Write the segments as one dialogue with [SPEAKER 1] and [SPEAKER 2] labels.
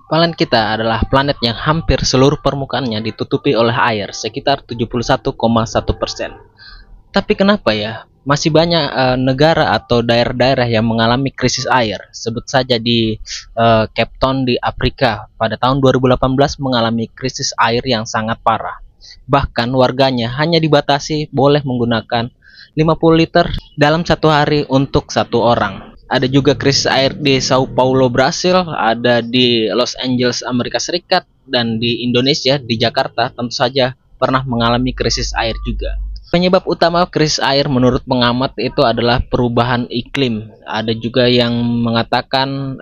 [SPEAKER 1] Planet kita adalah planet yang hampir seluruh permukaannya ditutupi oleh air, sekitar 71,1%. Tapi kenapa ya? Masih banyak negara atau daerah-daerah yang mengalami krisis air. Sebut saja di Cape Town di Afrika pada tahun 2018 mengalami krisis air yang sangat parah. Bahkan warganya hanya dibatasi boleh menggunakan 50 liter dalam satu hari untuk satu orang. Ada juga krisis air di Sao Paulo, Brasil, ada di Los Angeles, Amerika Serikat, dan di Indonesia, di Jakarta, tentu saja pernah mengalami krisis air juga. Penyebab utama krisis air menurut pengamat itu adalah perubahan iklim. Ada juga yang mengatakan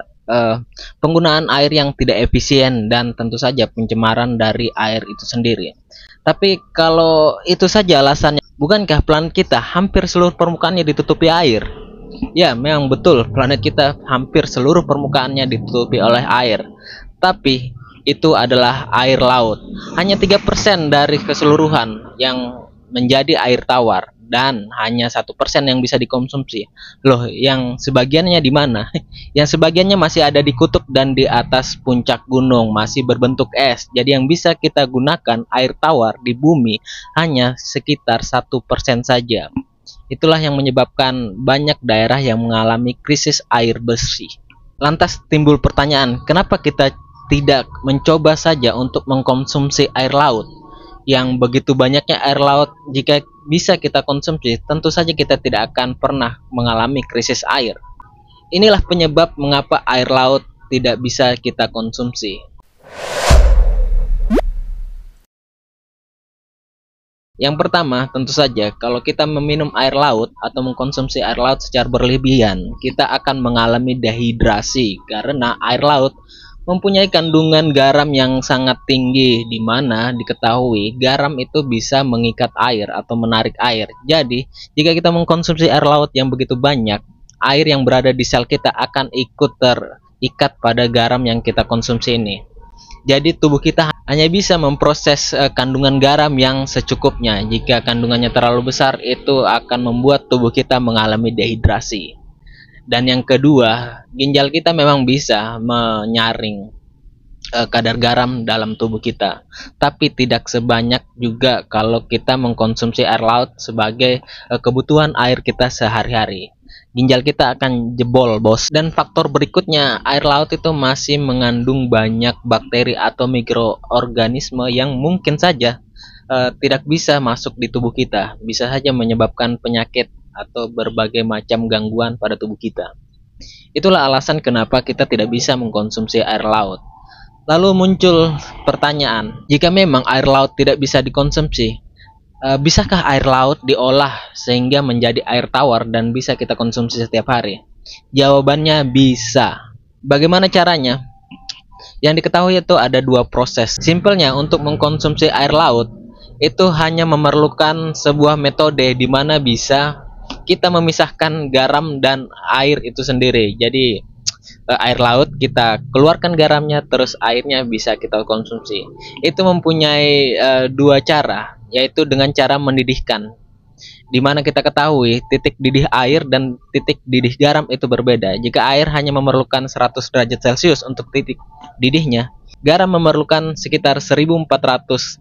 [SPEAKER 1] penggunaan air yang tidak efisien dan tentu saja pencemaran dari air itu sendiri. Tapi kalau itu saja alasannya, bukankah planet kita hampir seluruh permukaannya ditutupi air? Ya, memang betul, planet kita hampir seluruh permukaannya ditutupi oleh air. Tapi itu adalah air laut. Hanya 3% dari keseluruhan yang menjadi air tawar dan hanya 1% yang bisa dikonsumsi. Loh, yang sebagiannya di mana? Yang sebagiannya masih ada di kutub dan di atas puncak gunung, masih berbentuk es. Jadi yang bisa kita gunakan air tawar di bumi hanya sekitar 1% saja. Itulah yang menyebabkan banyak daerah yang mengalami krisis air bersih. Lantas timbul pertanyaan, kenapa kita tidak mencoba saja untuk mengkonsumsi air laut? Yang begitu banyaknya air laut, jika bisa kita konsumsi, tentu saja kita tidak akan pernah mengalami krisis air. Inilah penyebab mengapa air laut tidak bisa kita konsumsi. Yang pertama, tentu saja, kalau kita meminum air laut atau mengkonsumsi air laut secara berlebihan, kita akan mengalami dehidrasi karena air laut mempunyai kandungan garam yang sangat tinggi, di mana diketahui garam itu bisa mengikat air atau menarik air. Jadi, jika kita mengkonsumsi air laut yang begitu banyak, air yang berada di sel kita akan ikut terikat pada garam yang kita konsumsi ini. Jadi tubuh kita hanya bisa memproses kandungan garam yang secukupnya. Jika kandungannya terlalu besar, itu akan membuat tubuh kita mengalami dehidrasi. Dan yang kedua, ginjal kita memang bisa menyaring kadar garam dalam tubuh kita, tapi tidak sebanyak juga kalau kita mengkonsumsi air laut sebagai kebutuhan air kita sehari-hari. Ginjal kita akan jebol, bos. Dan faktor berikutnya, air laut itu masih mengandung banyak bakteri atau mikroorganisme yang mungkin saja tidak bisa masuk di tubuh kita, bisa saja menyebabkan penyakit atau berbagai macam gangguan pada tubuh kita. Itulah alasan kenapa kita tidak bisa mengkonsumsi air laut. Lalu muncul pertanyaan, jika memang air laut tidak bisa dikonsumsi, bisakah air laut diolah sehingga menjadi air tawar dan bisa kita konsumsi setiap hari? Jawabannya bisa. Bagaimana caranya? Yang diketahui itu ada dua proses. Simpelnya, untuk mengkonsumsi air laut itu hanya memerlukan sebuah metode di mana bisa kita memisahkan garam dan air itu sendiri. Jadi air laut kita keluarkan garamnya, terus airnya bisa kita konsumsi. Itu mempunyai dua cara, yaitu dengan cara mendidihkan, di mana kita ketahui titik didih air dan titik didih garam itu berbeda. Jika air hanya memerlukan 100 derajat Celcius untuk titik didihnya, garam memerlukan sekitar 1400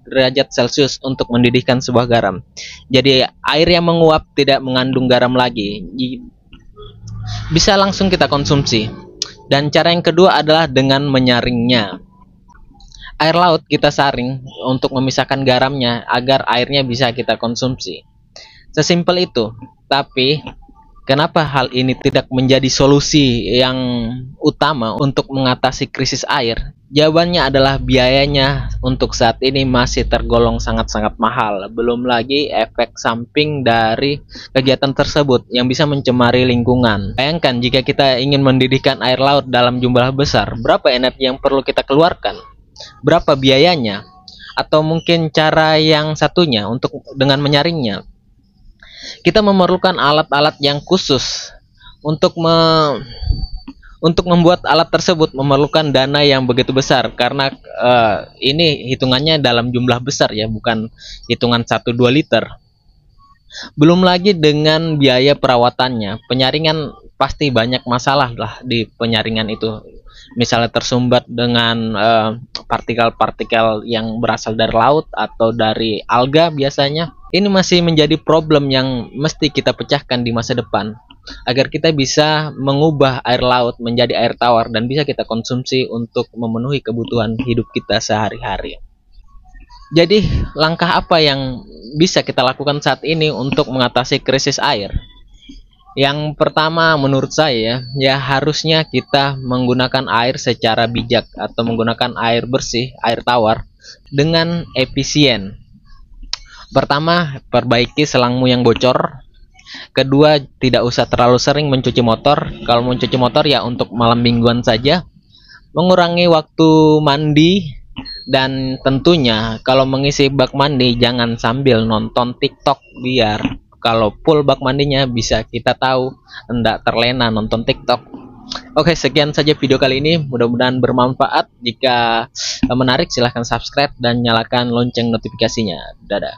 [SPEAKER 1] derajat Celcius untuk mendidihkan sebuah garam. Jadi air yang menguap tidak mengandung garam lagi, bisa langsung kita konsumsi. Dan cara yang kedua adalah dengan menyaringnya. Air laut kita saring untuk memisahkan garamnya agar airnya bisa kita konsumsi. Sesimpel itu. Tapi kenapa hal ini tidak menjadi solusi yang utama untuk mengatasi krisis air? Jawabannya adalah biayanya untuk saat ini masih tergolong sangat-sangat mahal. Belum lagi efek samping dari kegiatan tersebut yang bisa mencemari lingkungan. Bayangkan jika kita ingin mendidihkan air laut dalam jumlah besar, berapa energi yang perlu kita keluarkan? Berapa biayanya? Atau mungkin cara yang satunya untuk dengan menyaringnya. Kita memerlukan alat-alat yang khusus untuk membuat alat tersebut memerlukan dana yang begitu besar, karena ini hitungannya dalam jumlah besar ya, bukan hitungan 1-2 liter. Belum lagi dengan biaya perawatannya. Penyaringan pasti banyak masalah lah di penyaringan itu. misalnya tersumbat dengan partikel-partikel yang berasal dari laut atau dari alga biasanya. Ini masih menjadi problem yang mesti kita pecahkan di masa depan agar kita bisa mengubah air laut menjadi air tawar dan bisa kita konsumsi untuk memenuhi kebutuhan hidup kita sehari-hari. Jadi, langkah apa yang bisa kita lakukan saat ini untuk mengatasi krisis air? Yang pertama menurut saya ya harusnya kita menggunakan air secara bijak atau menggunakan air bersih, air tawar dengan efisien. Pertama, perbaiki selangmu yang bocor. Kedua, tidak usah terlalu sering mencuci motor. Kalau mencuci motor ya untuk malam mingguan saja. Mengurangi waktu mandi, dan tentunya kalau mengisi bak mandi jangan sambil nonton TikTok, biar kalau full bak mandinya bisa kita tahu hendak terlena nonton TikTok. Oke, sekian saja video kali ini, mudah-mudahan bermanfaat. Jika menarik silahkan subscribe dan nyalakan lonceng notifikasinya. Dadah.